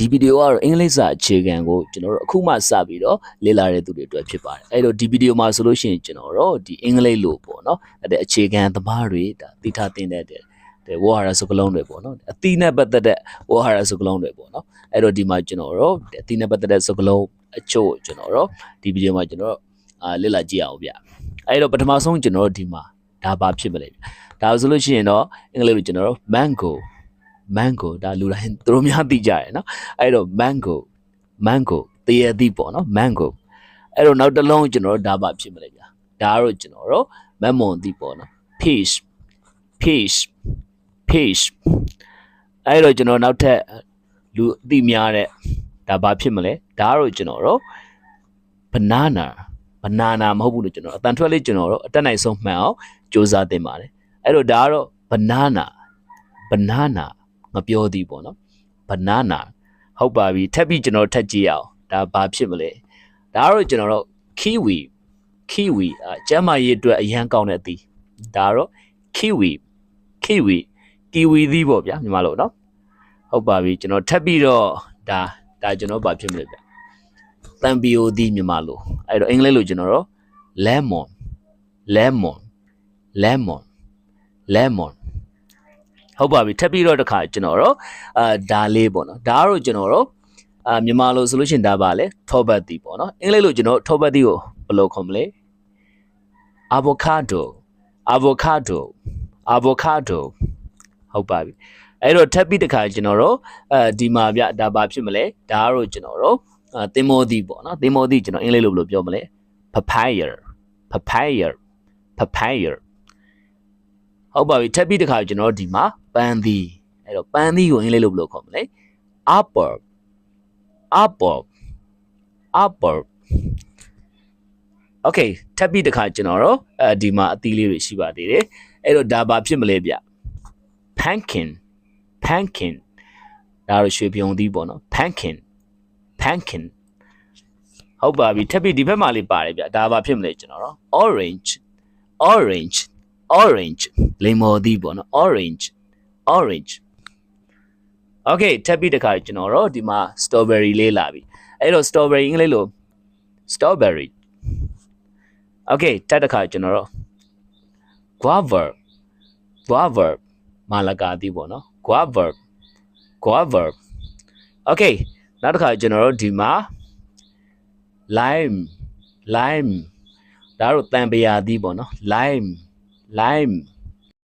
ဒီဗီဒီယိုကတော့အင်္ဂလိပ်စာအခြေခံကိုကျွန်တော်တို့အခုမှစပြီးတော့လေ့လာတဲ့သူတွေအတွက်ဖြစ်ပါတယ်အဲ့တော့ဒီဗီဒီယိုမှာဆိုလို့ရှိရင်ကျွန်တော်တို့ဒီအင်္ဂလိပ်လိုပေါ့နော်အဲ့အခြေခံသမားတွေဒါသိထားသင့်တဲ့ဝေါ်ဟာရစကားလုံးတွေပေါ့နော်အသီးနဲ့ပတ်သက်တဲ့ဝေါ်ဟာရစကားလုံးတွေပေါ့နော်အဲ့တော့ဒီမှာကျွန်တော်တို့အသီးနဲ့ပတ်သက်တဲ့စကားလုံးအချို့ကျွန်တော်တို့ဒီဗီဒီယိုမှာကျွန်တော်လေ့လာကြည့်အောင်ဗျအဲ့တော့ပထမဆုံးကျွန်တော်တို့ဒီမှာဒါဘာဖြစ်မလဲဒါဆိုလို့ရှိရင်တော့အင်္ဂလိပ်လိုကျွန်တော်တို့ mango ဒါလူတိုင်းသူတို့များသိကြတယ်နော်အဲ့တော့ mango တရသီးပေါ့နော် mango အဲ့တော့နောက်တစ်လုံးကျွန်တော်တို့ဒါဘာဖြစ်မလဲဗျာဒါကတော့ကျွန်တော်တို့မက်မွန်သီးပေါ့နော် peach အဲ့တော့ကျွန်တော်နောက်ထပ်လူအသိများတဲ့ဒါဘာဖြစ်မလဲဒါကတော့ကျွန်တော်တို့ banana မဟုတ်ဘူးလို့ကျွန်တော်အတန်ထွက်လေးကျွန်တော်တို့အတက်နိုင်ဆုံးမှန်အောင်စူးစမ်းသင်ပါတယ်အဲ့တော့ဒါကတော့ banana မပြောသေးပေါ့နော် banana ဟုတ်ပါပြီထပ်ပြီးကျွန်တော်ထပ်ကြည့်အောင်ဒါဘာဖြစ်မလဲဒါကတော့ကျွန်တော်တို့ kiwi ကျမ်းမာရေးအတွက်အရန်ကောင်းတဲ့အသီးဒါကတော့ kiwi သီးပေါ့ဗျာမြန်မာလိုနော်ဟုတ်ပါပြီကျွန်တော်ထပ်ပြီးတော့ဒါကျွန်တော်ဘာဖြစ်မလဲဗျတန်ပီယိုသီးမြန်မာလိုအဲ့တော့အင်္ဂလိပ်လိုကျွန်တော်တို့ lemon ဟုတ်ပါပြီထပ်ပြီးတော့တစ်ခါကျွန်တော်တို့ဒါလေးပေါ့နော်ဒါကတော့ကျွန်တော်တို့မြန်မာလိုဆိုလို့ရှိရင်ဒါပါလေထောပတ်သီးပေါ့နော်အင်္ဂလိပ်လိုကျွန်တော်ထောပတ်သီးကိုဘယ်လိုခေါ်မလဲ avocado ဟုတ်ပါပြီအဲ့တော့ထပ်ပြီးတစ်ခါကျွန်တော်တို့ဒီမှာဗျဒါပါဖြစ်မလဲဒါကတော့ကျွန်တော်တို့သင်္ဘောသီးပေါ့နော်သင်္ဘောသီးကျွန်တော်အင်္ဂလိပ်လိုဘယ်လိုပြောမလဲ papaya ဟုတ်ပါပြီထပ်ပြီးတစ်ခါကျွန်တော်ဒီမှာပန်းသီးအဲ့တော့ပန်းသီးကိုအင်္ဂလိပ်လိုဘယ်လိုခေါ်မလဲ apple okay ထပ်ပြီးတစ်ခါကျွန်တော်တို့ဒီမှာအသီးလေးတွေရှိပါသေးတယ်အဲ့တော့ဒါဘာဖြစ်မလဲဗျ pumpkin ဒါတော့ရွှေပြုံသီးပေါ့နော် pumpkin ဟုတ်ပါပြီထပ်ပြီးဒီဘက်မှာလေးပါတယ်ဗျဒါဘာဖြစ်မလဲကျွန်တော်တို့ orange လိမ္မော်သီးပေါ့နော် orange okay ထပ်ပြီးတစ်ခါကျွန်တော်တို့ဒီမှာ strawberry လေးလာပြီအဲ့တော့ strawberry အင်္ဂလိပ်လို strawberry okay တက်တစ်ခါကျွန်တော်တို့ guava မာလကာသီးပေါ့နော် guava okay နောက်တစ်ခါကျွန်တော်တို့ဒီမှာ lime ဒါတော့တန်ပရာသီးပေါ့နော် lime